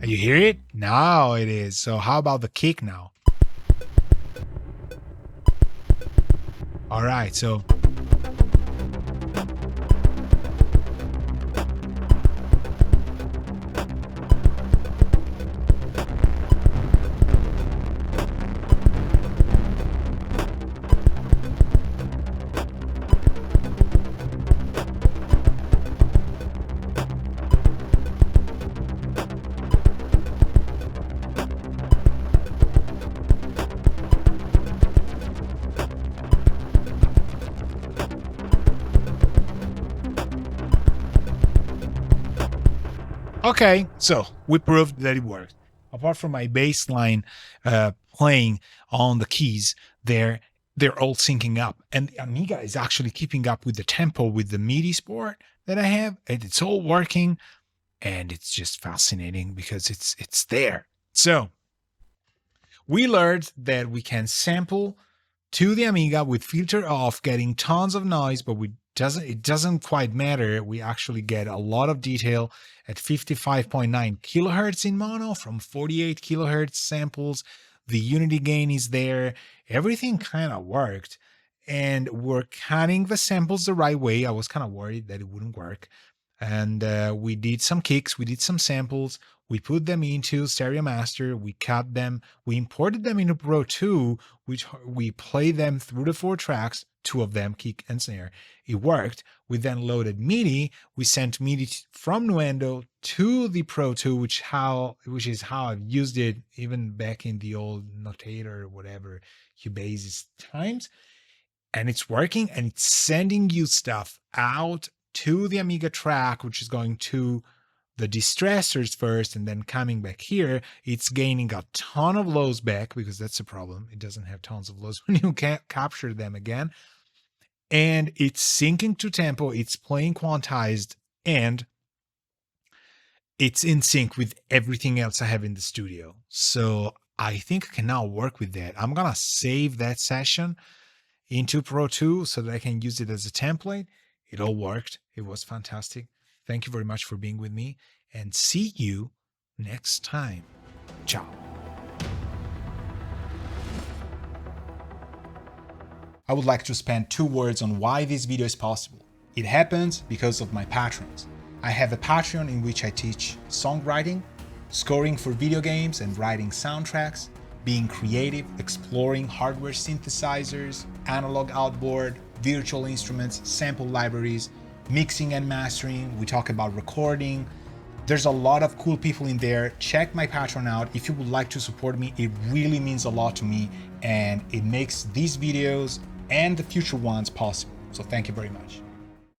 You hear it? Now it is. So how about the kick now? All right, so okay, so we proved that it worked. Apart from my baseline playing on the keys, they're all syncing up, and the Amiga is actually keeping up with the tempo with the MIDI support that I have, and it's all working, and it's just fascinating because it's there. So we learned that we can sample to the Amiga with filter off, getting tons of noise, but it doesn't quite matter. We actually get a lot of detail at 55.9 kilohertz in mono from 48 kilohertz samples. The unity gain is there. Everything kind of worked. And we're cutting the samples the right way. I was kind of worried that it wouldn't work. And we did some kicks, we did some samples, we put them into Stereo Master, we cut them, we imported them into Pro 2, which we played them through the 4 tracks, 2 of them, kick and snare. It worked. We then loaded MIDI. We sent MIDI from Nuendo to the Pro 2, which is how I've used it even back in the old Notator or whatever Cubasis times. And it's working, and it's sending you stuff out to the Amiga track, which is going to the distressors first and then coming back here. It's gaining a ton of lows back because that's a problem. It doesn't have tons of lows when you can't capture them again. And it's syncing to tempo, it's playing quantized, and it's in sync with everything else I have in the studio. So I think I can now work with that. I'm going to save that session into Pro 2 so that I can use it as a template. It all worked. It was fantastic. Thank you very much for being with me, and see you next time. Ciao. I would like to spend 2 words on why this video is possible. It happens because of my patrons. I have a Patreon in which I teach songwriting, scoring for video games and writing soundtracks, being creative, exploring hardware synthesizers, analog outboard, virtual instruments, sample libraries, mixing and mastering. We talk about recording. There's a lot of cool people in there. Check my Patreon out if you would like to support me. It really means a lot to me, and it makes these videos and the future ones possible. So thank you very much.